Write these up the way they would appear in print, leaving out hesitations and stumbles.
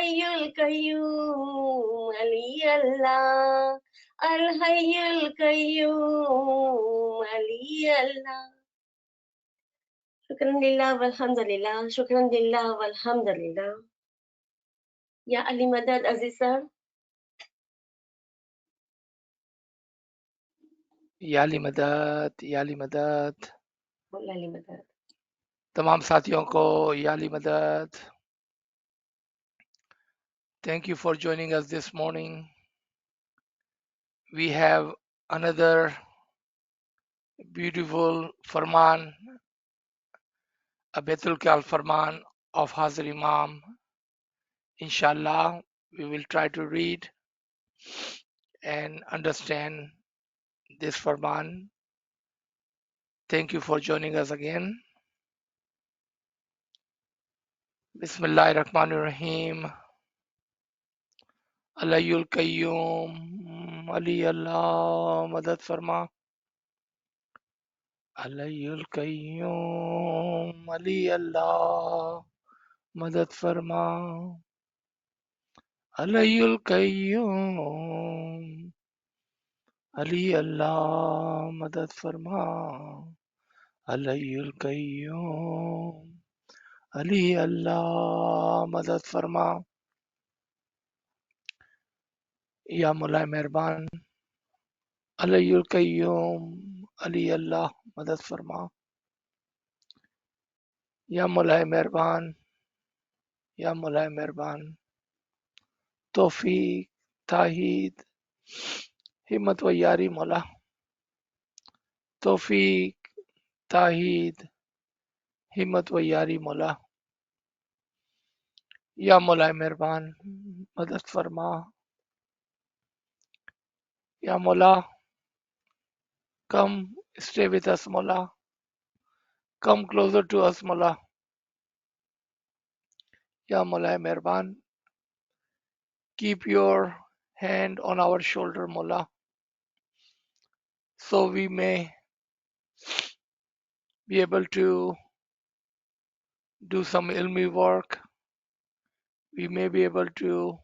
Hayyul Qayyum Ali Allah, Al Hayyul Qayyum Ali Allah. Shukran lillah walhamdulillah, shukran lillah walhamdulillah. Ya Ali Madad Aziz sir. याली मदद याली मदद बोला Ali Madad. तमाम साथियों को याली मदद. Thank you for joining us this morning. We have another beautiful Farman, a Betul Kal Farman of Hazir Imam. Inshallah, we will try to read and understand this Farman. Thank you for joining us again. Bismillahir Rahmanir Rahim. Alayul Qayyum Ali Allah Madad Farma. Alayul Qayyum Ali Allah Madad Farma. Alayul Qayyum Ali Allah Madad Farma. Alayul Qayyum Ali Allah Madad Farma. Ya Mulai Mehरबान. Alayul Qayyum Ali Allah Madad Farma. Ya Mulai Mehरबान. Ya Mulai Mehरबान. तौफीक ताहीद हिम्मत व यारी मौला. तौफीक ताहीद हिम्मत व यारी मौला. या मौला मेहरबान मदद फरमा. या मौला come stay with us मौला. Come closer to us मौला. या मौला मेहरबान keep your hand on our shoulder मौला, so we may be able to do some ilmi work. We may be able to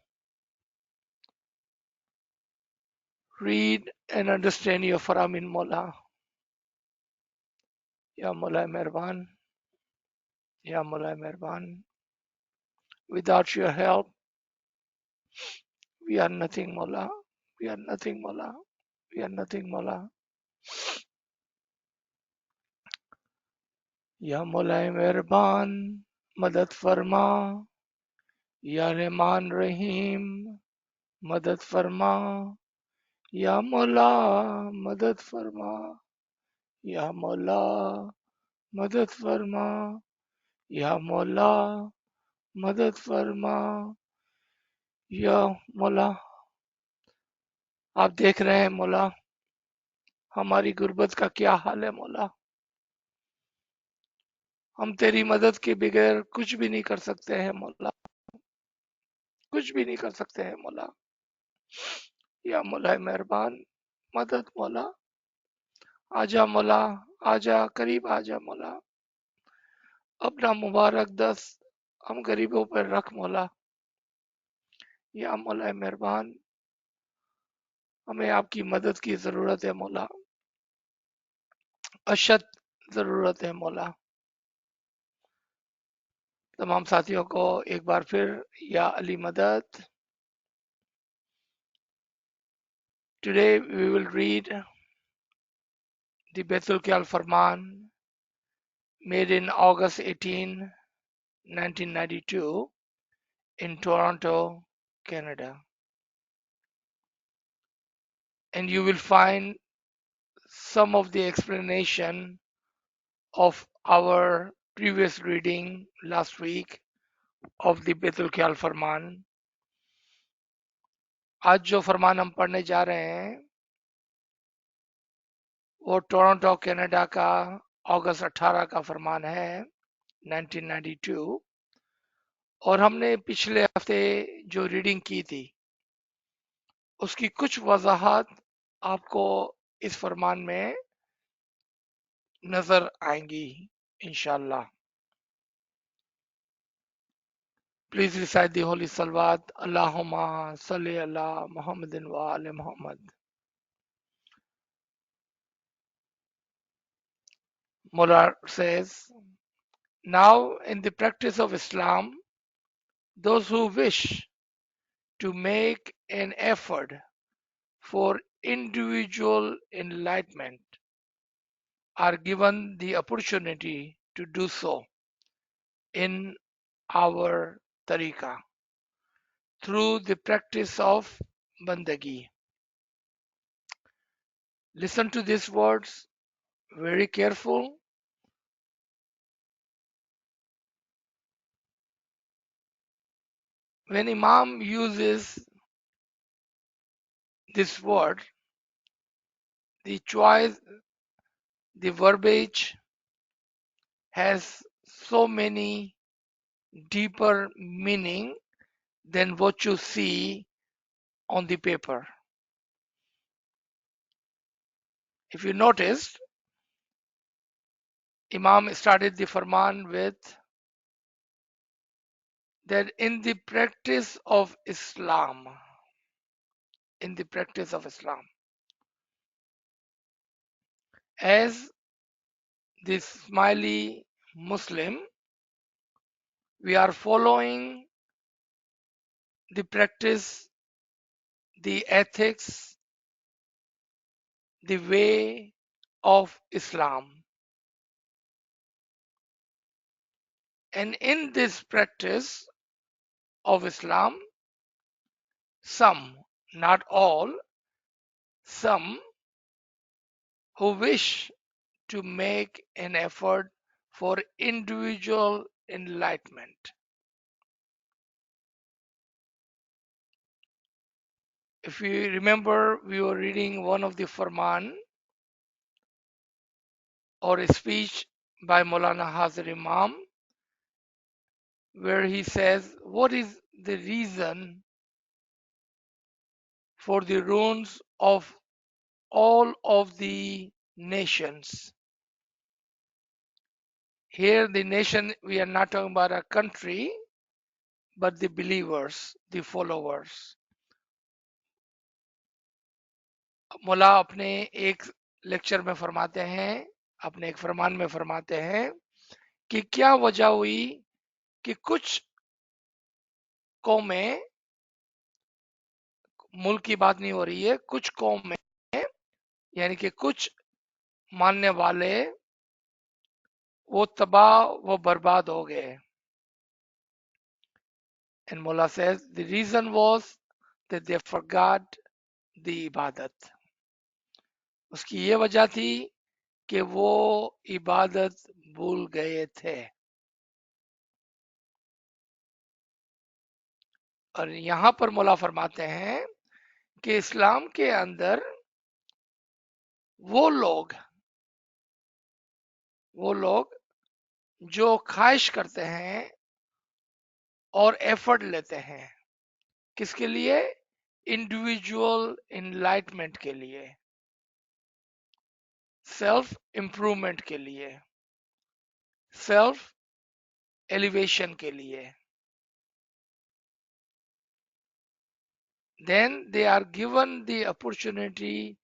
read and understand your faramin मौला. या मौला मेहरबान. या मौला मेहरबान. Without your help, we are nothing मौला. We are nothing मौला. We are nothing मौला. या मौला मेहरबान मदद फरमा. या रहमान रहीम मदद फरमा. या मौला मदद फरमा. या मौला मदद फरमा. या मौला मदद फरमा. या मौला आप देख रहे हैं मौला हमारी गुर्बत का क्या हाल है मौला. हम तेरी मदद के बगैर कुछ भी नहीं कर सकते हैं मौला. कुछ भी नहीं कर सकते हैं मौला. या मौला मेहरबान मदद मौला. आजा मौला आजा करीब आजा मौला. अपना मुबारक दस्त हम गरीबों पर रख मौला. या मौला मेहरबान हमें आपकी मदद की जरूरत है मौला. अशद जरूरत है मौला. तमाम साथियों को एक बार फिर या अली मदद. Today we will read the Baitul Kyal Farman made in August 18, 1992 in Toronto, Canada. And you will find some of the explanation of our previous reading last week of the Baitul Kyal Farman. आज जो फरमान हम पढ़ने जा रहे हैं वो Toronto Canada का अगस्त 18 का फरमान है 1992. और हमने पिछले हफ्ते जो रीडिंग की थी उसकी कुछ वजाहत आपको इस फरमान में नजर आएंगी इंशाल्लाह. Please recite the Holy Salawat. Allahumma salli ala Muhammadin wa ali Muhammad. Mullah says, now in the practice of Islam, those who wish to make an effort for individual enlightenment are given the opportunity to do so in our tariqah through the practice of bandagi. Listen to these words very careful. When Imam uses this word, the choice, the verbiage has so many deeper meaning than what you see on the paper. If you noticed, Imam started the Farman with that in the practice of Islam, in the practice of Islam, as the smiley Muslim, we are following the practice, the ethics, the way of Islam. And in this practice of Islam, some, not all, some who wish to make an effort for individual enlightenment. If you remember, we were reading one of the Farman or a speech by Maulana Hazir Imam, where he says, what is the reason for the ruins of all of the nations? Here, the nation, we are not talking about a country, but the believers, the followers. मौला अपने एक lecture में फरमाते हैं, अपने एक फरमान में फरमाते हैं कि क्या वजह हुई कि कुछ कौमें, मुल्क की बात नहीं हो रही है, कुछ कौमें यानी कि कुछ मानने वाले वो तबाह वो बर्बाद हो गए. And Mullah says the reason was that they forgot the ibadat. उसकी ये वजह थी कि वो इबादत भूल गए थे. और यहाँ पर मौला फरमाते हैं कि इस्लाम के अंदर वो लोग जो ख्वाहिश करते हैं और एफर्ट लेते हैं, किसके लिए? इंडिविजुअल इनलाइटमेंट के लिए, सेल्फ इंप्रूवमेंट के लिए, सेल्फ एलिवेशन के लिए. Then they are given the opportunity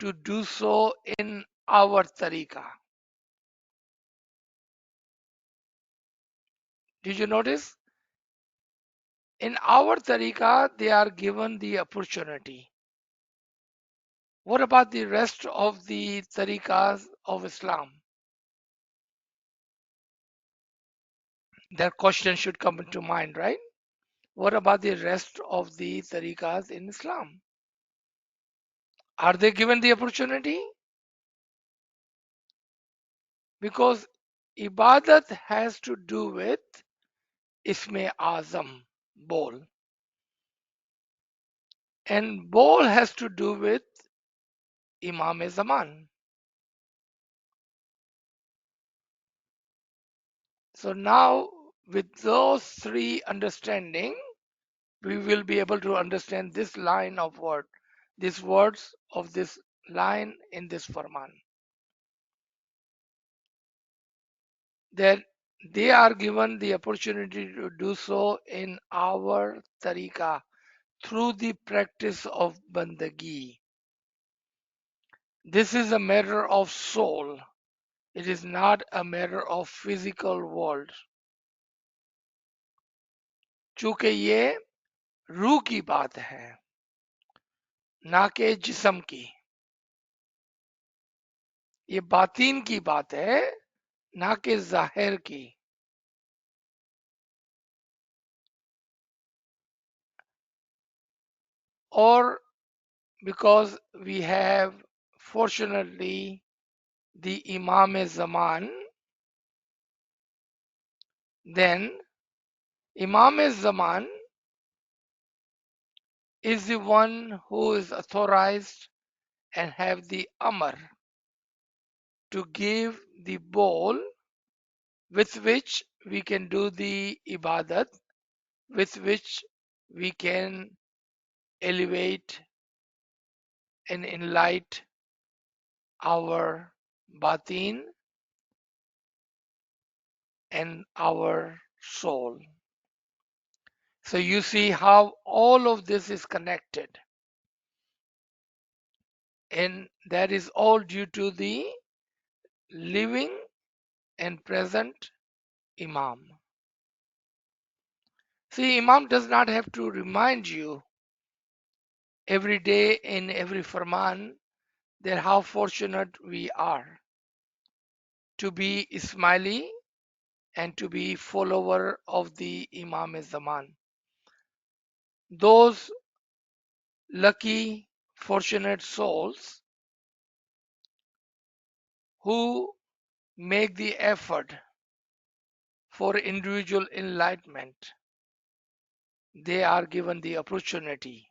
to do so in our tariqah. Did you notice? In our tariqah, they are given the opportunity. What about the rest of the tariqahs of Islam? That question should come into mind, right? What about the rest of the tariqahs in Islam? Are they given the opportunity? Because ibadat has to do with Isme Azam, Bol. And Bol has to do with Imam Zaman. So now with those three understanding, we will be able to understand this line of word, these words of this line in this Farman. That they are given the opportunity to do so in our tariqa through the practice of bandagi. This is a matter of soul. It is not a matter of physical world. चूंकि ये रूह की बात है ना कि जिस्म की, ये बातीन की बात है ना कि जाहिर की. Or because we have fortunately the Imam Zaman, then Imam Zaman is the one who is authorized and have the amr to give the bowl with which we can do the ibadat, with which we can elevate and enlighten our batin and our soul. So you see how all of this is connected, and that is all due to the living and present Imam. See, Imam does not have to remind you every day in every Farman that how fortunate we are to be Ismaili and to be follower of the Imam Zaman. Those lucky, fortunate souls who make the effort for individual enlightenment, they are given the opportunity.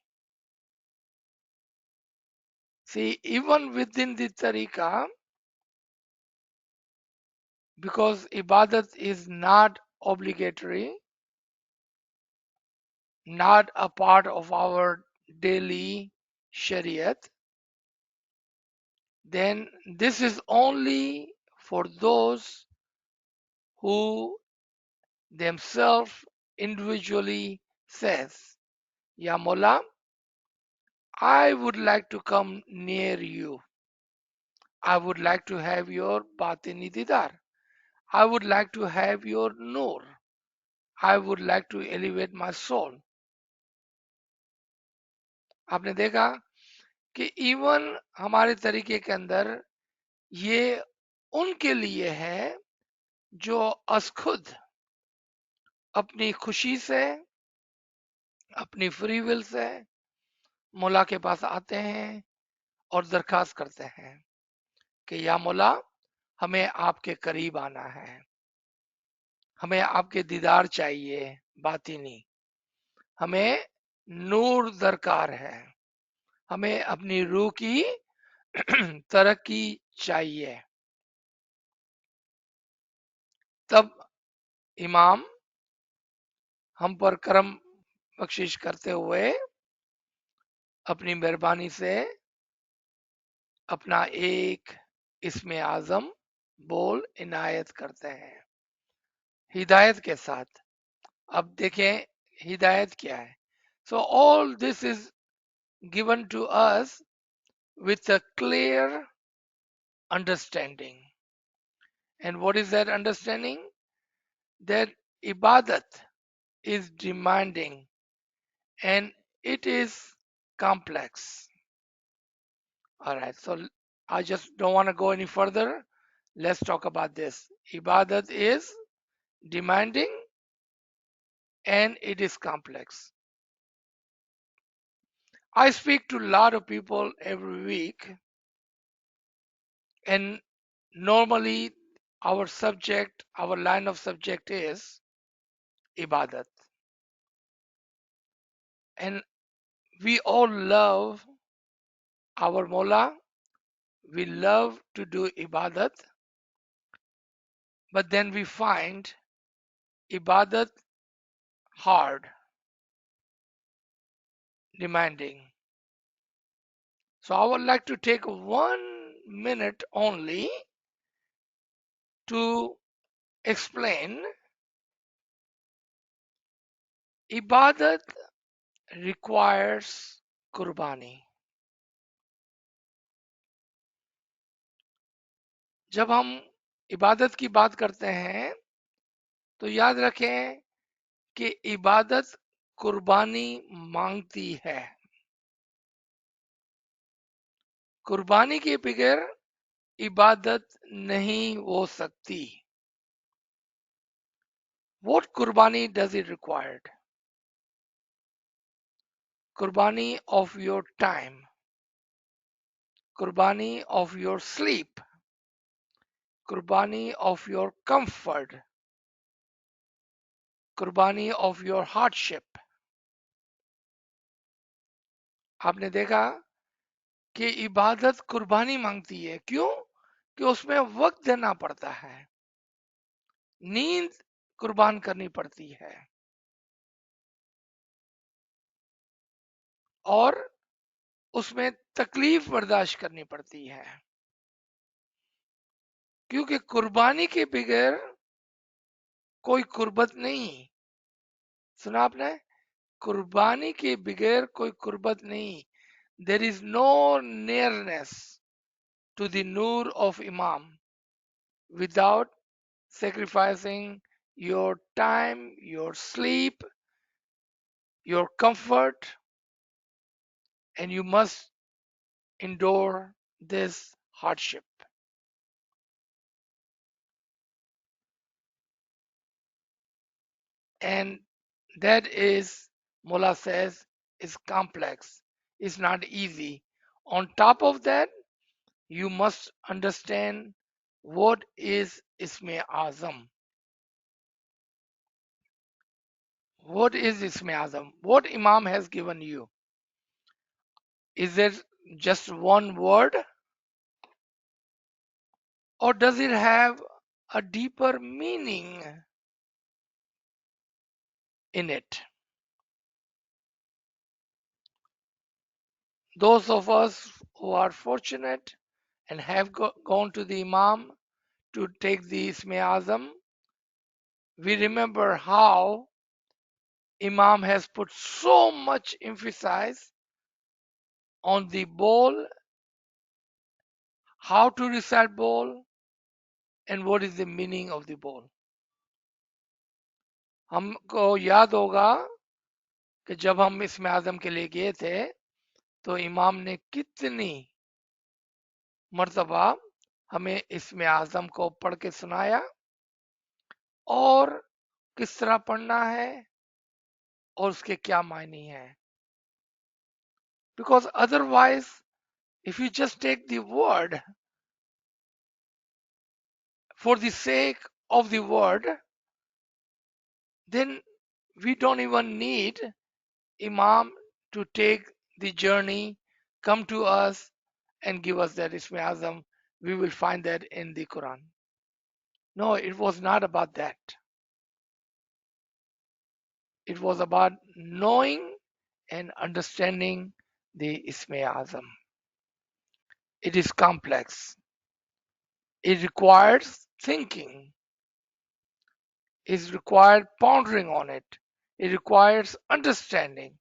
See, even within the tariqah, because ibadat is not obligatory, not a part of our daily shariat, then this is only for those who themselves individually says, Ya Mullah, I would like to come near you. I would like to have your batini didar. I would like to have your nur. I would like to elevate my soul. आपने देखा कि even हमारे तरीके के अंदर ये उनके लिए है जो खुद अपनी खुशी से, अपनी फ्री विल से मौला के पास आते हैं और दरखास्त करते हैं कि या मौला, हमें आपके करीब आना है, हमें आपके दीदार चाहिए बातिनी, हमें नूर दरकार है, हमें अपनी रूह की तरक्की चाहिए. तब इमाम हम पर करम बख्शिश करते हुए अपनी मेहरबानी से अपना एक इसमें आजम बोल इनायत करते हैं हिदायत के साथ. अब देखें हिदायत क्या है. So all this is given to us with a clear understanding. And what is that understanding? That ibadat is demanding and it is complex. All right, so I just don't want to go any further. Let's talk about this. Ibadat is demanding and it is complex. I speak to a lot of people every week, and normally our subject, our line of subject is ibadat. And we all love our Mola, we love to do ibadat, but then we find ibadat hard, demanding. So I would like to take 1 minute only to explain ibadat requires कुर्बानी. जब हम इबादत की बात करते हैं तो याद रखें कि इबादत कुर्बानी मांगती है. कुर्बानी के बगैर इबादत नहीं हो सकती. What कुर्बानी does it required? कुर्बानी of your time, कुर्बानी of your sleep, कुर्बानी of your comfort, कुर्बानी of your hardship. आपने देखा कि इबादत कुर्बानी मांगती है. क्यों? कि उसमें वक्त देना पड़ता है, नींद कुर्बान करनी पड़ती है, और उसमें तकलीफ बर्दाश्त करनी पड़ती है. क्योंकि कुर्बानी के बगैर कोई कुर्बत नहीं. सुना आपने? कुर्बानी के बगैर कोई कुर्बत नहीं. There is no nearness to the nur of Imam without sacrificing your time, your sleep, your comfort, and you must endure this hardship. And that is, Mullah says, is complex. It's not easy. On top of that, you must understand what is Isme Azam. What is Isme Azam? What Imam has given you? Is it just one word? Or does it have a deeper meaning in it? Those of us who are fortunate and have gone to the Imam to take the Isme Azam, we remember how Imam has put so much emphasis on the bowl, how to recite bowl, and what is the meaning of the bowl. हमको याद होगा कि जब हम इसमें आजम के लिए गए थे तो इमाम ने कितनी मर्तबा हमें इसमें आजम को पढ़ के सुनाया और किस तरह पढ़ना है और उसके क्या मायने हैं. Because otherwise, if you just take the word for the sake of the word, then we don't even need Imam to take the journey, come to us and give us that Isme Azam. We will find that in the Quran. No, it was not about that. It was about knowing and understanding the Isme Azam. It is complex. It requires thinking. It requires pondering on it. It requires understanding.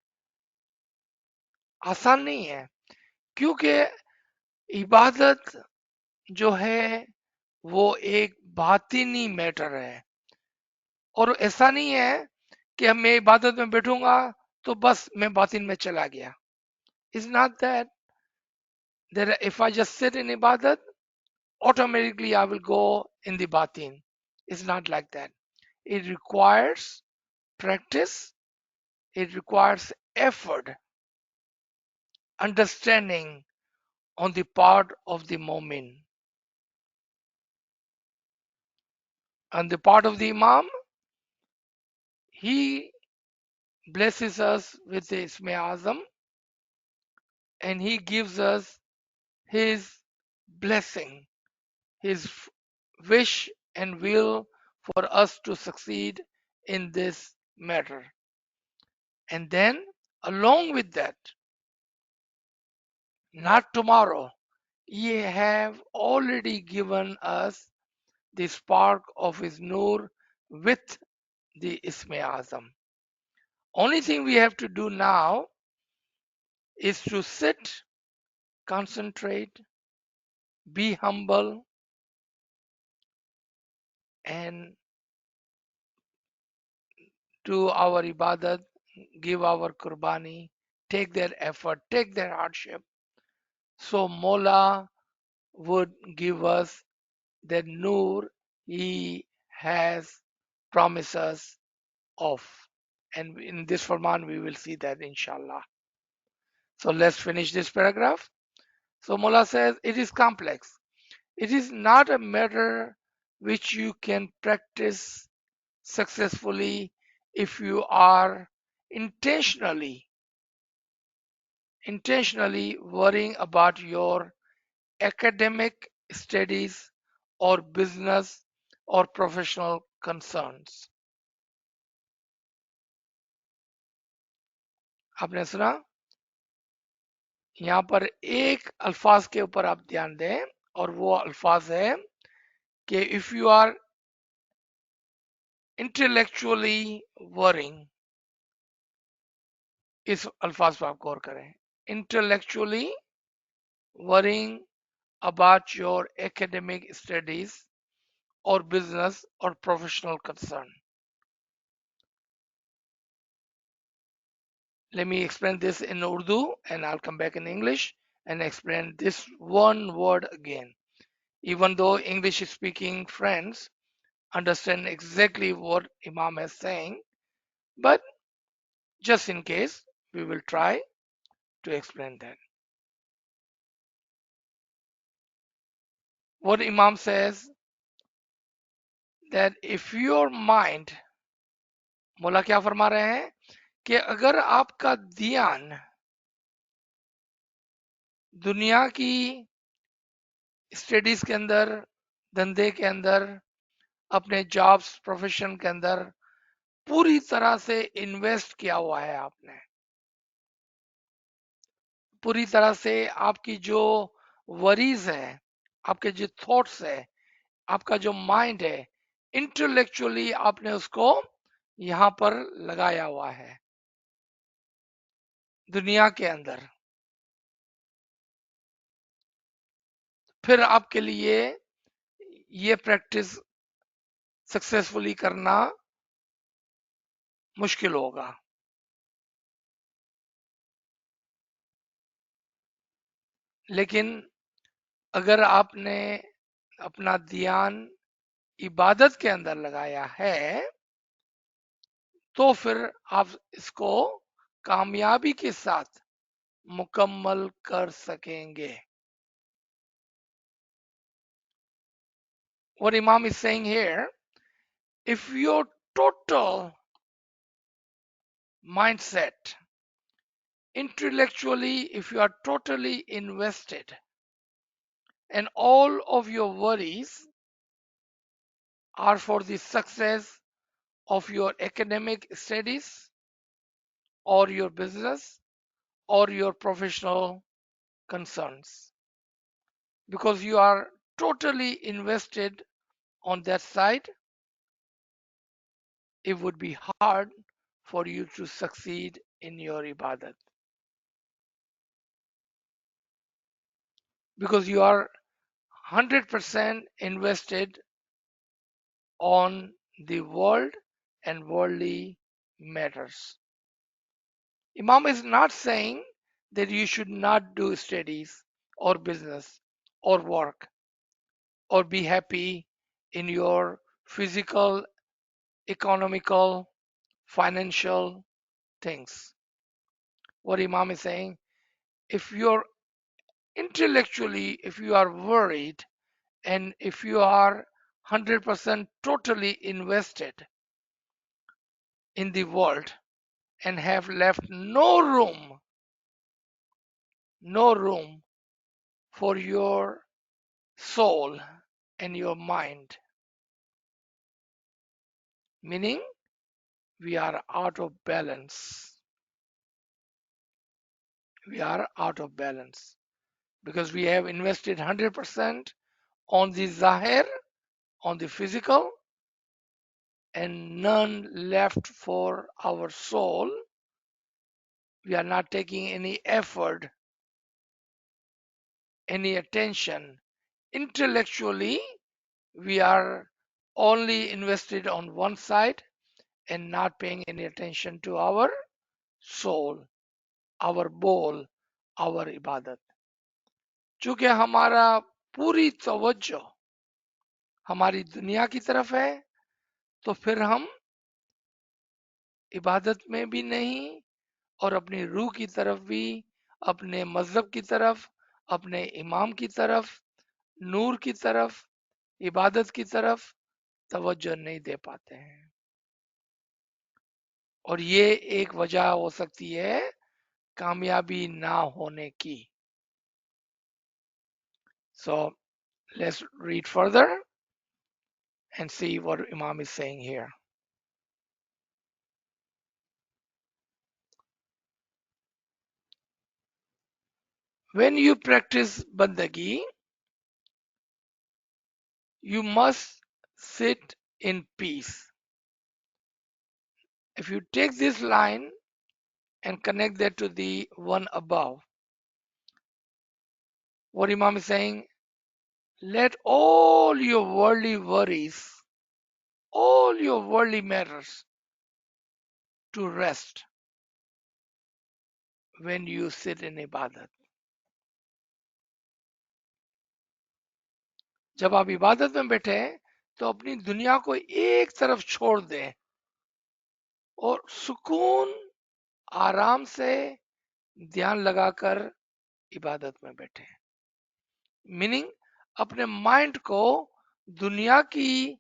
आसान नहीं है, क्योंकि इबादत जो है वो एक बातिनी matter है. और ऐसा नहीं है कि मैं इबादत में बैठूंगा तो बस मैं बातिन में चला गया. It's not that if I just sit in ibadat, automatically I will go in the batin. It's not like that. It requires practice. It requires effort, understanding on the part of the mu'min. On the part of the imam, he blesses us with the Isme Azam and he gives us his blessing, his wish and will for us to succeed in this matter. And then, along with that, not tomorrow, ye have already given us the spark of his nur with the Isme Azam. Only thing we have to do now is to sit, concentrate, be humble, and do our ibadat, give our qurbani, take their effort, take their hardship. So Mola would give us that nur he has promised us of. And in this Farman, we will see that inshallah. So let's finish this paragraph. So Mola says, it is complex. It is not a matter which you can practice successfully if you are intentionally worrying about your academic studies or business or professional concerns. आपने सुना? यहाँ पर एक अल्फाज के ऊपर आप ध्यान दें और वो अल्फाज है कि if you are intellectually worrying, इस अल्फाज पर आप गौर करें. Intellectually worrying about your academic studies or business or professional concern. Let me explain this in Urdu and I'll come back in English and explain this one word again. Even though English speaking friends understand exactly what Imam is saying, but just in case, we will try to explain that. What Imam says that if your mind, मौला क्या फरमा रहे हैं कि अगर आपका ध्यान दुनिया की स्टडीज के अंदर, धंधे के अंदर, अपने जॉब्स प्रोफेशन के अंदर पूरी तरह से इन्वेस्ट किया हुआ है, आपने पूरी तरह से आपकी जो वरीज है, आपके जो थॉट्स है, आपका जो माइंड है, इंटेलेक्चुअली आपने उसको यहां पर लगाया हुआ है दुनिया के अंदर, फिर आपके लिए ये प्रैक्टिस सक्सेसफुली करना मुश्किल होगा. लेकिन अगर आपने अपना ध्यान इबादत के अंदर लगाया है तो फिर आप इसको कामयाबी के साथ मुकम्मल कर सकेंगे. What Imam is saying here, if your total mindset, intellectually, if you are totally invested and all of your worries are for the success of your academic studies or your business or your professional concerns, because you are totally invested on that side, it would be hard for you to succeed in your ibadat, because you are 100% invested on the world and worldly matters. Imam is not saying that you should not do studies or business or work or be happy in your physical, economical, financial things. What Imam is saying, if you're intellectually, if you are worried and if you are 100% totally invested in the world and have left no room for your soul and your mind, meaning we are out of balance. We are out of balance because we have invested 100% on the zahir on the physical and none left for our soul, we are not taking any effort, any attention. Intellectually, we are only invested on one side and not paying any attention to our soul, our bowl, our ibadat. चूंकि हमारा पूरी तवज्जो हमारी दुनिया की तरफ है, तो फिर हम इबादत में भी नहीं और अपनी रूह की तरफ भी, अपने मजहब की तरफ, अपने इमाम की तरफ, नूर की तरफ, इबादत की तरफ तवज्जो नहीं दे पाते हैं। और ये एक वजह हो सकती है कामयाबी ना होने की। So let's read further and see what Imam is saying here. When you practice bandagi, you must sit in peace. If you take this line and connect that to the one above, what Imam is saying, let all your worldly worries, all your worldly matters to rest when you sit in ibadat. जब आप इबादत में बैठे तो अपनी दुनिया को एक तरफ छोड़ दें और सुकून आराम से ध्यान लगाकर इबादत में बैठे। मीनिंग अपने माइंड को दुनिया की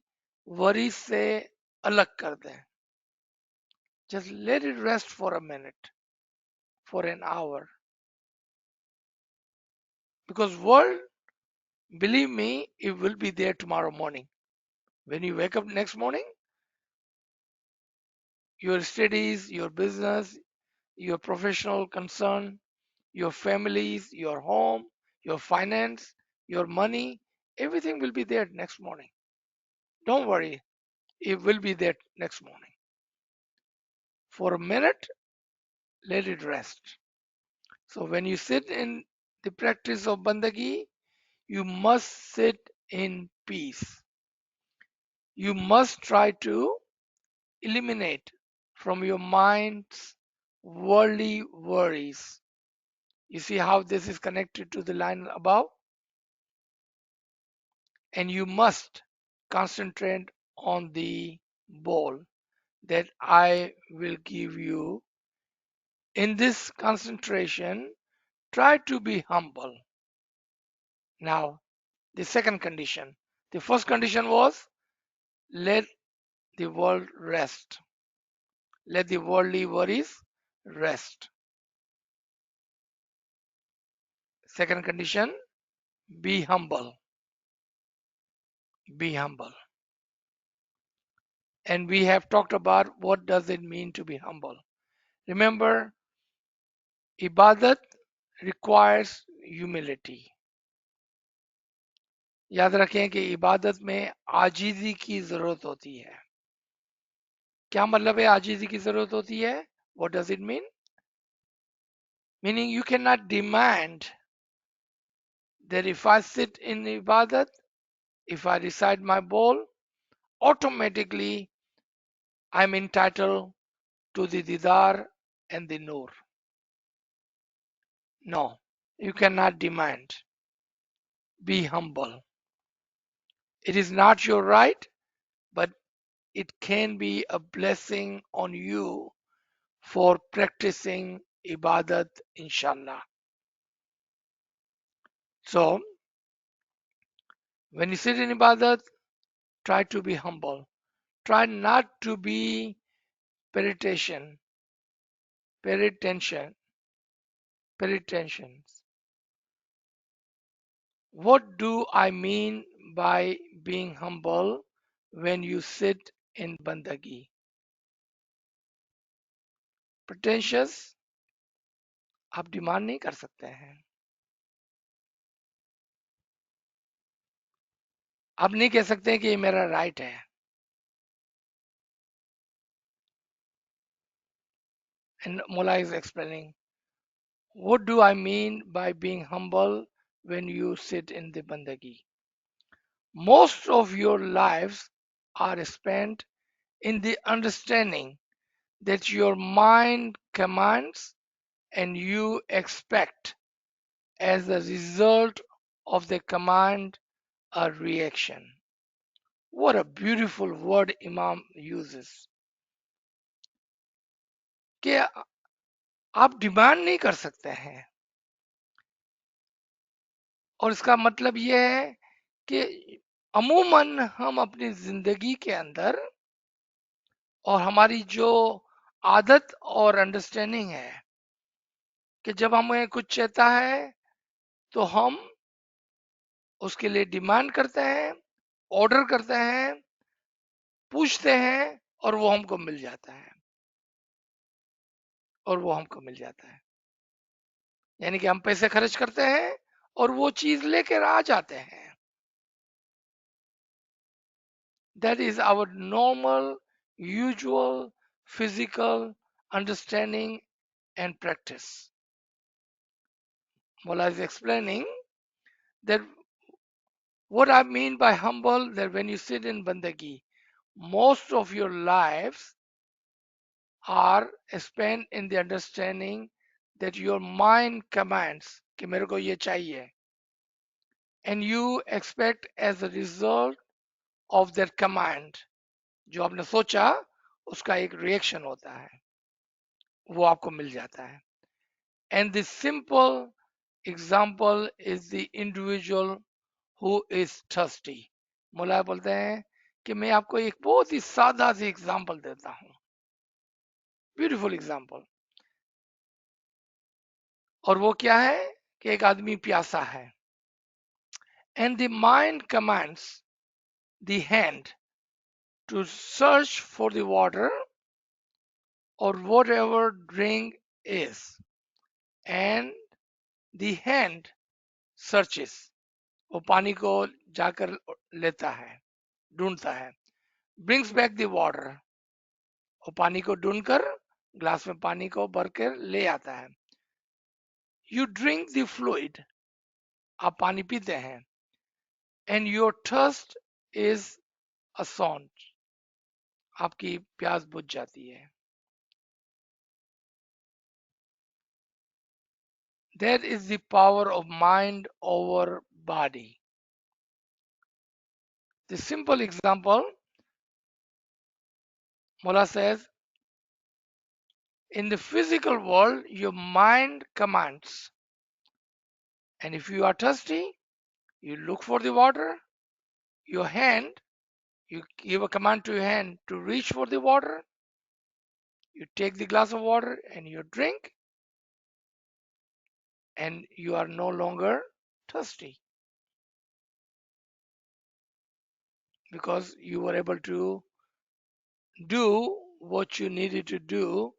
वरी से अलग कर दें। Just let it rest for a minute, for an hour. Because world, believe me, it will be there tomorrow morning. When you wake up next morning, your studies, your business, your professional concern, your families, your home, your finance, your money, everything will be there next morning. Don't worry, it will be there next morning. For a minute, let it rest. So when you sit in the practice of bandagi, you must sit in peace. You must try to eliminate from your mind's worldly worries. You see how this is connected to the line above? And you must concentrate on the bowl that I will give you. In this concentration, try to be humble. Now, the second condition. The first condition was let the world rest. Let the worldly worries rest. Second condition, be humble. Be humble. And we have talked about what does it mean to be humble. Remember, ibadat requires humility. याद रखें कि इबादत में आजीजी की जरूरत होती है। क्या मतलब है आजीजी की जरूरत होती है? What does it mean? Meaning you cannot demand that if I sit in ibadat, if I recite my bowl, automatically I'm entitled to the didar and the nur. No, you cannot demand. Be humble. It is not your right, but it can be a blessing on you for practicing ibadat, inshallah. So, when you sit in ibadat, try to be humble. Try not to be penitentious. What do I mean by being humble when you sit in bandagi? Pretentious, आप demand नहीं कर सकते हैं। आप नहीं कह सकते कि ये मेरा राइट है. And Mullah is explaining, what do I mean by being humble when you sit in the bandagi? Most of your lives are spent in the understanding that your mind commands and you expect as a result of the command a reaction. What a beautiful word Imam uses. कि आप demand नहीं कर सकते हैं, और इसका मतलब ये है कि अमूमन हम अपनी जिंदगी के अंदर और हमारी जो आदत और अंडरस्टैंडिंग है कि जब हमें कुछ चाहता है तो हम उसके लिए डिमांड करते हैं, ऑर्डर करते हैं, पूछते हैं, और वो हमको मिल जाता है. और वो हमको मिल जाता है यानी कि हम पैसे खर्च करते हैं और वो चीज लेकर आ जाते हैं. That is our normal, usual, physical understanding and practice. Mullah is explaining that what I mean by humble, that when you sit in bandagi, most of your lives are spent in the understanding that your mind commands कि मेरे को ये चाहिए, and you expect as a result of that command, जो आपने सोचा उसका एक रिएक्शन होता है, वो आपको मिल जाता है. And the simple example is the individual who is thirsty. मुला बोलते हैं कि मैं आपको एक बहुत ही सादा सी एग्जांपल देता हूं, ब्यूटीफुल एग्जांपल. और वो क्या है कि एक आदमी प्यासा है, and the mind commands the hand to search for the water or whatever drink is, and the hand searches, वो पानी को जाकर लेता है, ढूंढता है, brings back the water, वो पानी को ढूंढकर ग्लास में पानी को भरकर ले आता है. You drink the fluid, आप पानी पीते हैं, and your thirst is assuaged, आपकी प्यास बुझ जाती है. That is the power of mind over body. The simple example, Mullah says, in the physical world, your mind commands. And if you are thirsty, you look for the water. Your hand, you give a command to your hand to reach for the water. You take the glass of water and you drink, and you are no longer thirsty because you were able to do what you needed to do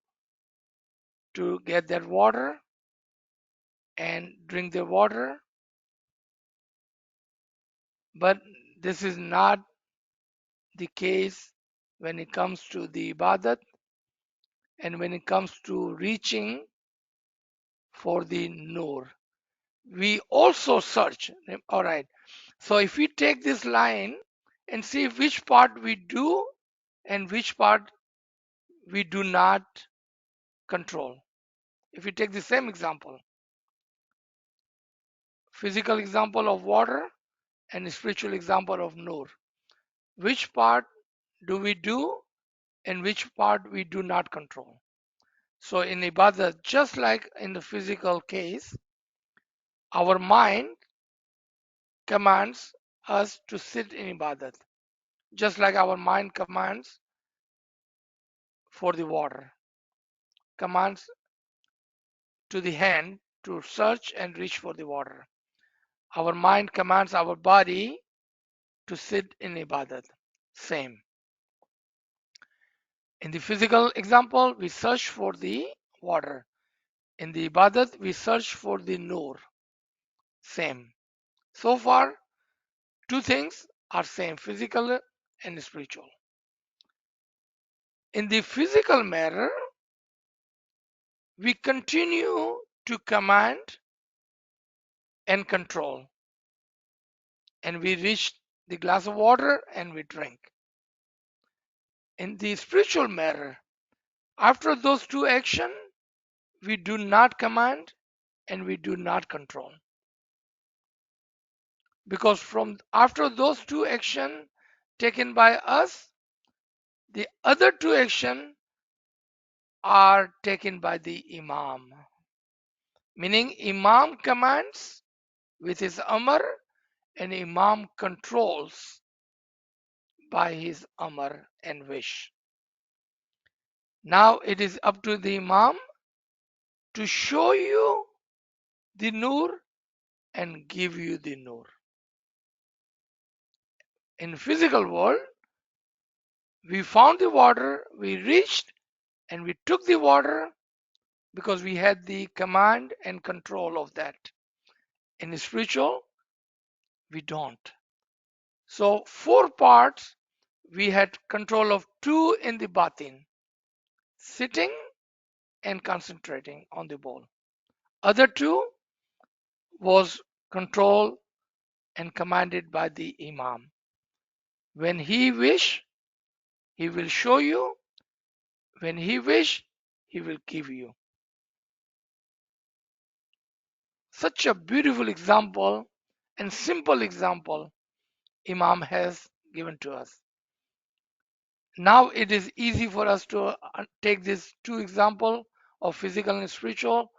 to get that water and drink the water. But this is not the case when it comes to the ibadat and when it comes to reaching for the nur. We also search. All right. So if we take this line and see which part we do and which part we do not control. If we take the same example, physical example of water and spiritual example of nur, which part do we do and which part we do not control? So in ibadat, just like in the physical case, our mind commands us to sit in ibadat, just like our mind commands for the water, commands to the hand to search and reach for the water. Our mind commands our body to sit in ibadat. Same. In the physical example, we search for the water. In the ibadat, we search for the nur. Same. So far, two things are same, physical and spiritual. In the physical matter, we continue to command and control, and we reach the glass of water and we drink. In the spiritual matter, after those two actions, we do not command and we do not control. Because from after those two actions taken by us, the other two actions are taken by the Imam. Meaning Imam commands with his Amr and Imam controls by his Amr and wish. Now it is up to the Imam to show you the Nur and give you the Nur. In physical world, we found the water, we reached and we took the water because we had the command and control of that. In spiritual, we don't. So 4 parts, we had control of 2 in the batin, sitting and concentrating on the bowl. Other 2 was controlled and commanded by the Imam. When he wish, he will show you. When he wish, he will give you. Such a beautiful example and simple example Imam has given to us. Now it is easy for us to take these 2 examples of physical and spiritual.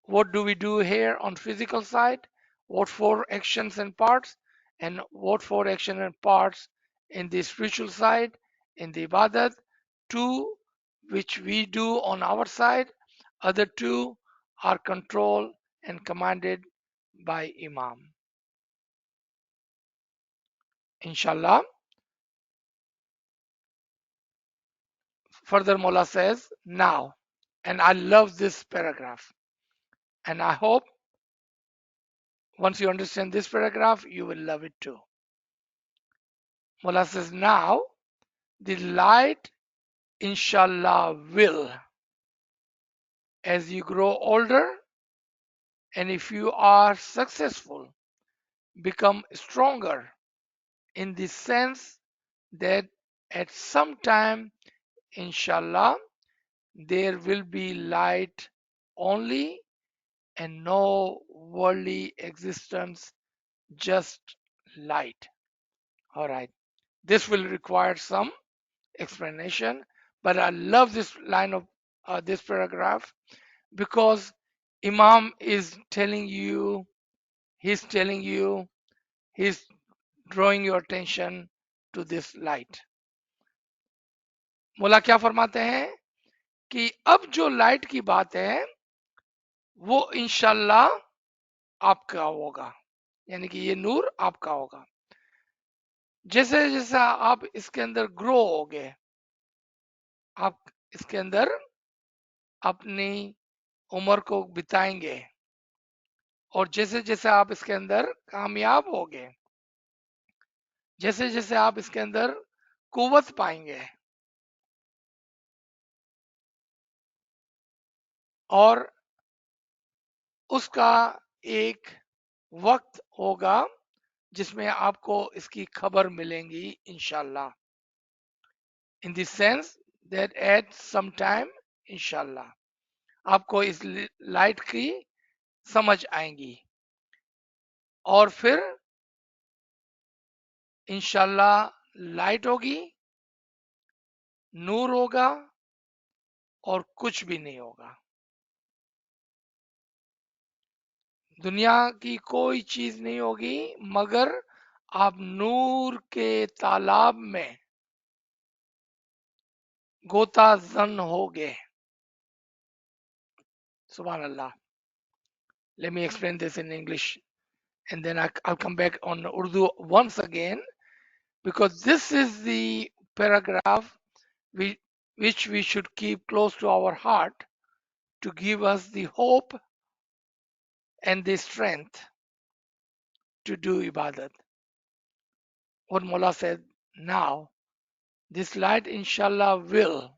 What do we do here on physical side? What 4 actions and parts? And what 4 actions and parts in the spiritual side, in the ibadat? 2 which we do on our side, other 2 are controlled and commanded by Imam. Inshallah. Further Mullah says, now, and I love this paragraph, and I hope once you understand this paragraph, you will love it too. Mullah says, now, the light, inshallah, will, as you grow older, and if you are successful, become stronger in the sense that at some time, inshallah, there will be light only and no worldly existence, just light. All right. This will require some explanation, but I love this line of this paragraph because Imam is telling you, he's drawing your attention to this light. मुला क्या फरमाते हैं कि अब जो light की बात है वो इंशाल्लाह आपका होगा, यानी कि ये नूर आपका होगा। जैसे जैसे आप इसके अंदर ग्रो होगे, आप इसके अंदर अपनी उम्र को बिताएंगे और जैसे जैसे आप इसके अंदर कामयाब होगे, जैसे जैसे आप इसके अंदर कुव्वत पाएंगे और उसका एक वक्त होगा जिसमें आपको इसकी खबर मिलेंगी इंशाल्लाह, in the sense that at some time इंशाल्लाह आपको इस लाइट की समझ आएंगी और फिर इंशाल्लाह लाइट होगी, नूर होगा और कुछ भी नहीं होगा। दुनिया की कोई चीज नहीं होगी मगर आप नूर के तालाब में गोता जन होगे। Subhanallah. Let me explain this in English and then I'll come back on Urdu once again because this is the paragraph which we should keep close to our heart to give us the hope and the strength to do ibadat. what Mullah said, now this light inshallah will,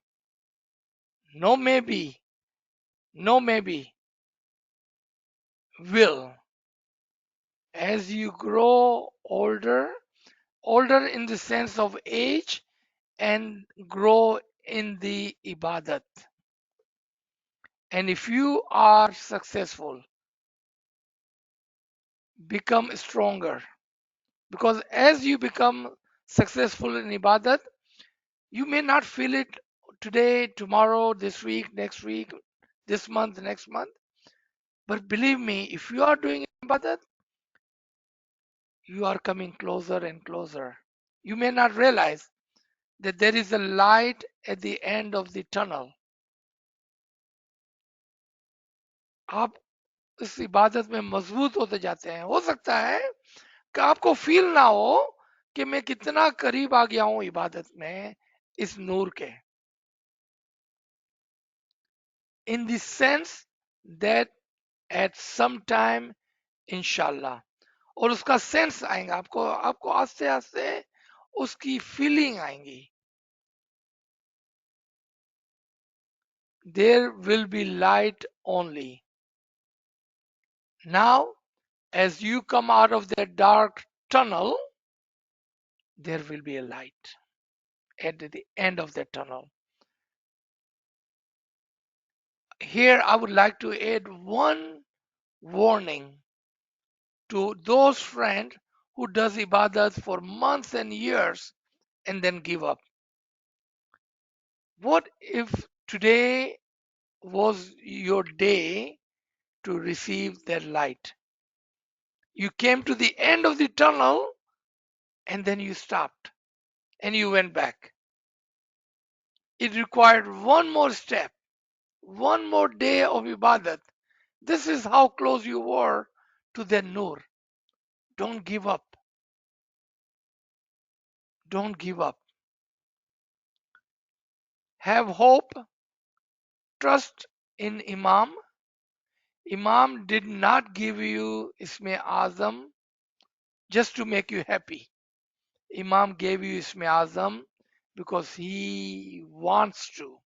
no maybe, no maybe, will, as you grow older, older in the sense of age, and grow in the ibadat. And if you are successful, become stronger. Because as you become successful in ibadat, you may not feel it today, tomorrow, this week, this month, next month. But believe me, if you are doing ibadat, you are coming closer and closer. You may not realize that there is a light at the end of the tunnel. आप इस इबादत में मजबूत होते जाते हैं. हो सकता है कि आपको फील ना हो कि मैं कितना करीब आ गया हूं इबादत में इस नूर के. In the sense that at some time इंशाल्लाह, और उसका सेंस आएगा आपको, आपको आस्ते आस्ते उसकी फीलिंग आएंगी. There will be light only. Now, as you come out of that dark tunnel, there will be a light at the end of that tunnel. Here, I would like to add one warning to those friends who does ibadat for months and years and then give up. What if today was your day to receive that light? You came to the end of the tunnel and then you stopped and you went back. It required one more step, one more day of ibadat. This is how close you were to the nur. Don't give up. Don't give up. Have hope. Trust in Imam. Imam did not give you Isme Azam just to make you happy. Imam gave you Isme Azam because he wants to,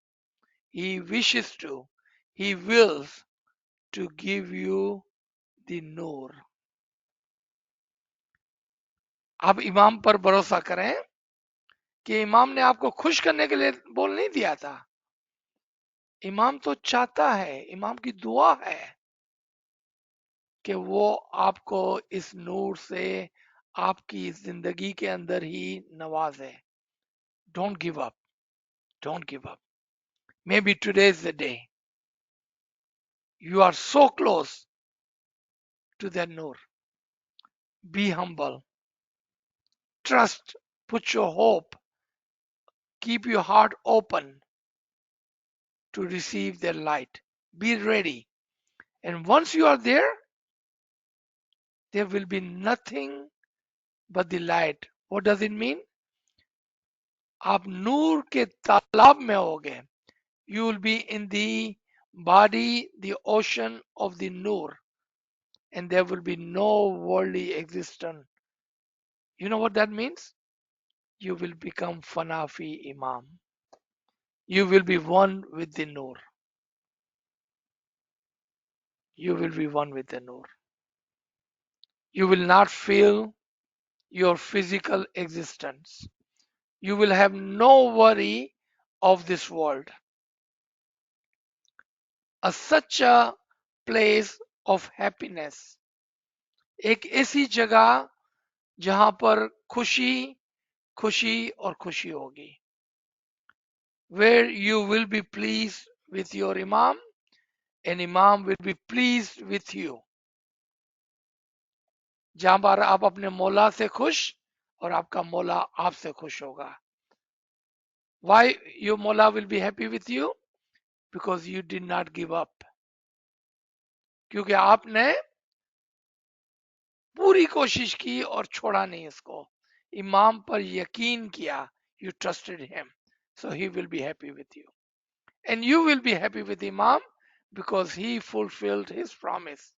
he wishes to, he wills to give you the Noor. आप इमाम पर भरोसा करें कि इमाम ने आपको खुश करने के लिए बोल नहीं दिया था. इमाम तो चाहता है, इमाम की दुआ है कि वो आपको इस नूर से आपकी जिंदगी के अंदर ही नवाजे. Don't give up. Don't give up. Maybe today is the day. You are so close to that nur. Be humble. Trust. Put your hope. Keep your heart open to receive their light. Be ready. And once you are there will be nothing but the light. What does it mean? आप नूर के तालाब में होगे. You will be in the body, the ocean of the nur, and there will be no worldly existence. You know what that means? You will become Fanafi Imam. You will be one with the nur. You will be one with the nur. You will not feel your physical existence. You will have no worry of this world. Such a place of happiness. एक ऐसी जगह जहां पर खुशी खुशी और खुशी होगी. Where you will be pleased with your Imam and Imam will be pleased with you. जहां पर आप अपने मौला से खुश और आपका मौला आपसे खुश होगा. Why your मौला will be happy with you? Because you did not give up. क्योंकि आपने पूरी कोशिश की और छोड़ा नहीं इसको. इमाम पर यकीन किया. You trusted him. So he will be happy with you. And you will be happy with Imam because he fulfilled his promise.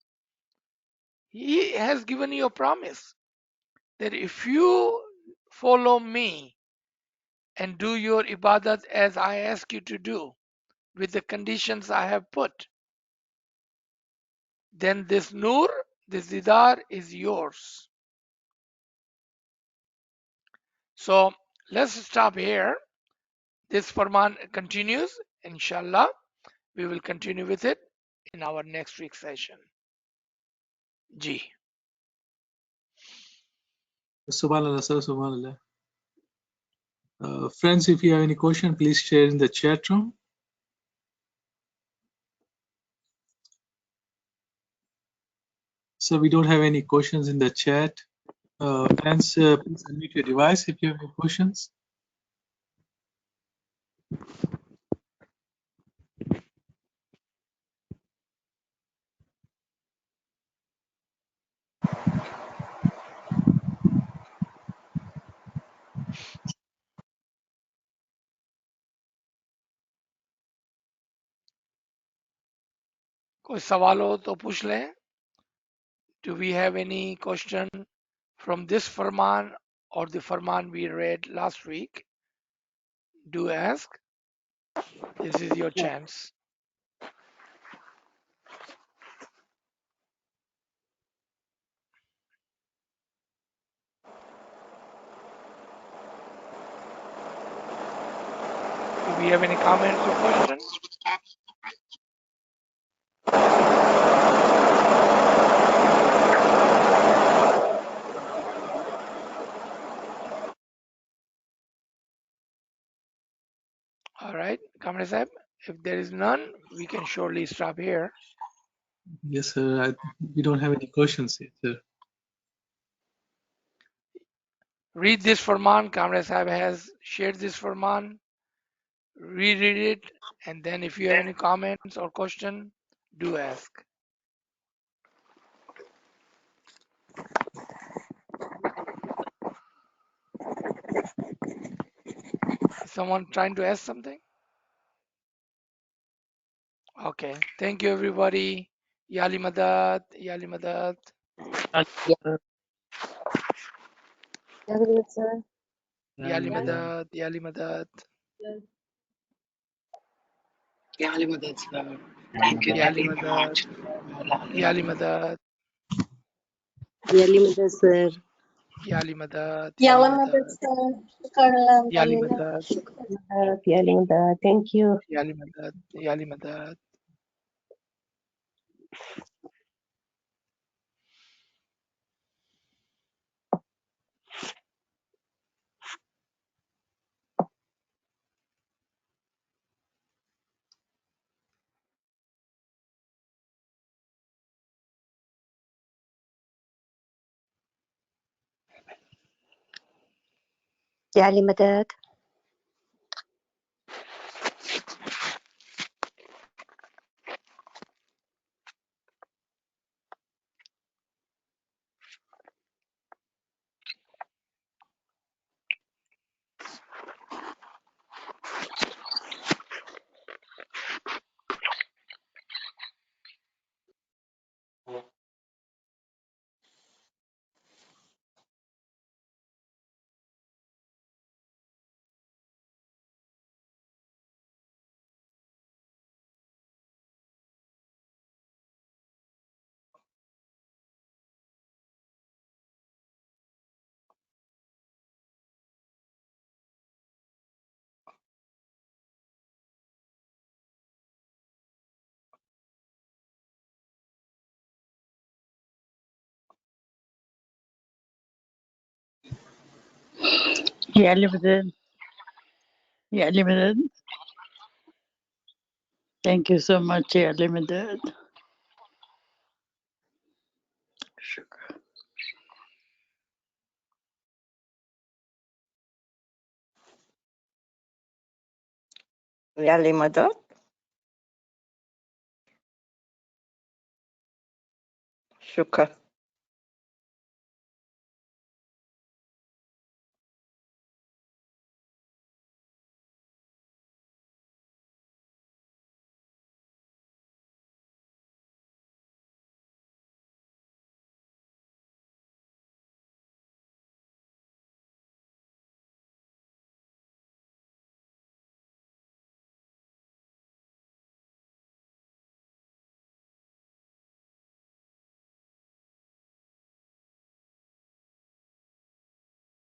He has given you a promise that if you follow me and do your ibadat as I ask you to do, with the conditions I have put, then this nur, this didar is yours. So let's stop here. This Farman continues. Inshallah, we will continue with it in our next week session. Ji. Subhanallah, sir, Subhanallah. Friends, if you have any question, please share in the chat room. So we don't have any questions in the chat. Friends, please unmute your device if you have any questions. कोई सवाल हो तो पूछ लें. Do we have any question from this Farman or the Farman we read last week? Do ask. This is your chance. Do we have any comments or questions? All right, Kamran Sahib, if there is none, we can surely stop here. Yes, sir. We don't have any questions yet, sir. Read this Farman. Kamran Sahib has shared this Farman. Reread it, and then if you have any comments or question, do ask. Is someone trying to ask something? Okay, thank you everybody. Yali Madad, Yali Madad, Yali Madad, Yali Madad, Yali Madad, sir. Thank you Yali very Madad, much. Yali Madad, Yali Madad, sir. Yali Madad, Yali Yalla madad, Madad, sir. Shukran, Yali alhamdulillah. Madad, Yali Madad. Thank you. Yali Madad, Yali Madad. Yali Madad. Yali Madad. Yali Madad. Thank you so much, Yali Madad. Shukran. Yali Madad. Shukran.